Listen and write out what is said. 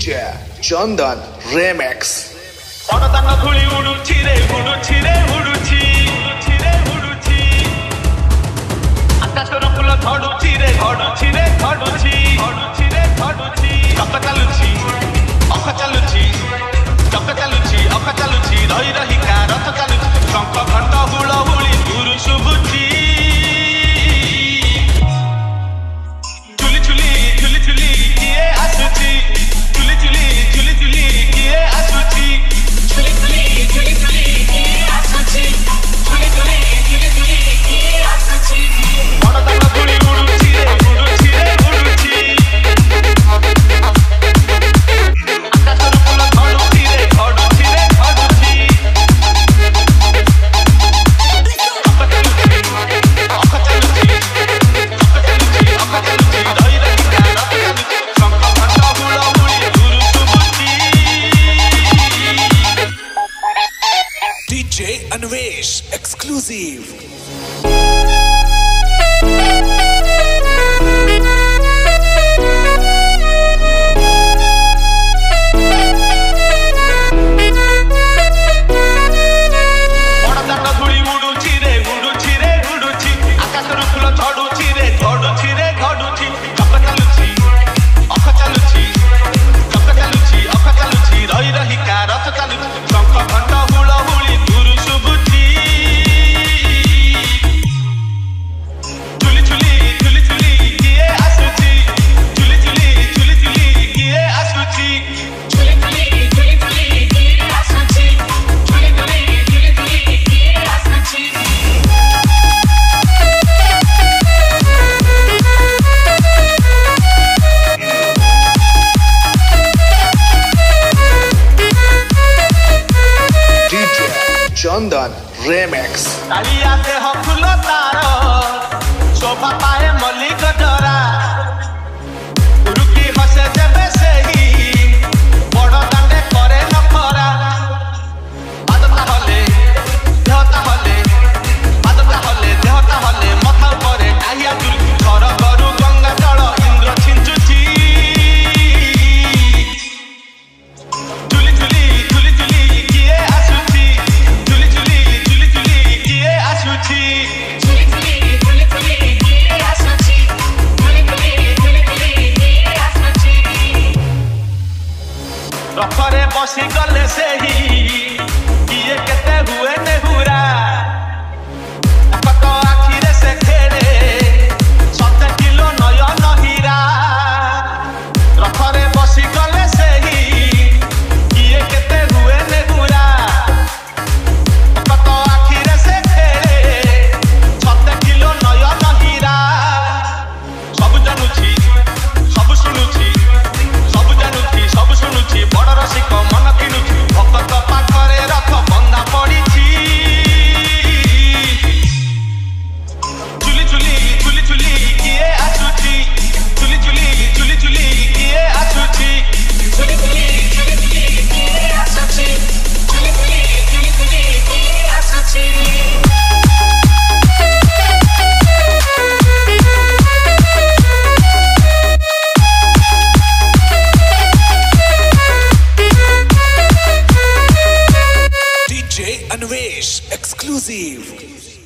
DJ Chandan Remix. ବଡ଼ଦାନ ଧୂଳି ଉଡୁଛି ରେ ଉଡୁଛି ରେ ଉଡୁଛି ରେ ଉଡୁଛି ଆକାଶର ଫୁଲ ଝଡୁଛି ରେ ଝଡୁଛି ରେ ଝଡୁଛି ଝଡୁଛି ରେ ଝଡୁଛି ଚକ ଚାଲୁଛି ଅଖ ଚାଲୁଛି ଚକ ଚାଲୁଛି ଅଖ ଚାଲୁଛି ରହି ରହିକା ରଥ ଚାଲୁଛି ଶଙ୍ଖ ଘଣ୍ଟ ହୁଳହୁଳି ଦୂରୁ ଶୁଭୁଛି ଝୁଲି ଝୁଲି ଝୁଲି ଝୁଲି କିଏ ଆସୁଛି ଝୁଲି ଝୁଲି ଝୁଲି ଝୁଲି କିଏ ଆସୁଛି ବଡ଼ଦାନ ଧୂଳି ଉଡୁଛି ରେ ଉଡୁଛି ରେ ଉଡୁଛି ଆକାଶରୁ ଫୁଲ ଝଡୁଛି ରେ ଝଡୁଛି ରେ ଝଡୁଛି ଅଖ ଚାଲୁଛି ଅଖ ଚାଲୁଛି ଅଖ ଚାଲୁଛି ରହି ରହିକା ରଥ ଚାଲୁଛି ଶଙ୍ଖ ଘଣ୍ଟ ହୁଳହୁଳି ଦୂରୁ ଶୁଭୁଛି DJ Anvesh exclusive. ବଡ଼ଦାନ ଧୂଳି ଉଡୁଛି ରେ ଉଡୁଛି ରେ ଉଡୁଛି ଆକାଶରୁ ଫୁଲ ଝଡୁଛି ରେ ଝଡୁଛି ରେ ଝଡୁଛି ଚକ ଚାଲୁଛି ଅଖ ଚାଲୁଛି ଚକ ଚାଲୁଛି ଅଖ ଚାଲୁଛି ରହି ରହିକା ରଥ ଚାଲୁଛି ଶଙ୍ଖ ଘଣ୍ଟ ହୁଳହୁଳି ଦୂରୁ ଶୁଭୁଛି ଝୁଲି ଝୁଲି ଝୁଲି ଝୁଲି କିଏ ଆସୁଛି ଝୁଲି ଝୁଲି ଝୁଲି ଝୁଲି କିଏ ଆସୁଛି DJ Chandan Remix. କାଳିଆ ଦେହ ଫୁଲ ତାର ଶୋଭା ପାଏ ମଲ୍ଲିକ ଡରା ରୁକି ହସେ ଯେବେ ସେହି ବଡ଼ ଦାଣ୍ଡେ କରେ ନଖରା ପାଦ ତାହଲେ ଦେହ ତାହଲେ ପାଦ ତାହଲେ ଦେହ ତାହଲେ ମଥା ଉପରେ ଟାହିଆ ଚୁଲି ଘର ଘରୁ ଗଙ୍ଗା ଜଳ ଇନ୍ଦ୍ର ଛିଞ୍ଚୁଛି ଝୁଲି ଝୁଲି ଝୁଲି ଝୁଲି କିଏ ଆସୁଛି ଝୁଲି ଝୁଲି ଝୁଲି ଝୁଲି କିଏ ଆସୁଛି ରଥରେ ବସିଗଲେ ସେହି କିଏ କେତେ ହୁଏ ନେହୁରା କଟ ଆଖିରେ ସେ ଖେଳେ 7 କିଲୋ ନୟନ ହୀରା ରଥରେ ବସିଗଲେ ସେହି କିଏ କେତେ ହୁଏ ନେହୁରା କଟ ଆଖିରେ ସେ ଖେଳେ 7 କିଲୋ ନୟନ ହୀରା ସବୁ ଜାଣୁଛି ସବୁ ଶୁଣୁଛି ସବୁ ଜାଣୁଛି ସବୁ ଶୁଣୁଛି ବଡ଼ ରସିକ ମନ କିଣୁଛି ଭକ୍ତ ପାଖରେ ରଥ ବନ୍ଧା ପଡ଼ିଛି ଝୁଲି ଝୁଲି ଝୁଲି ଝୁଲି କିଏ ଆସୁଛି ଝୁଲି ଝୁଲି ଝୁଲି ଝୁଲି କିଏ ଆସୁଛି DJ Anvesh exclusive.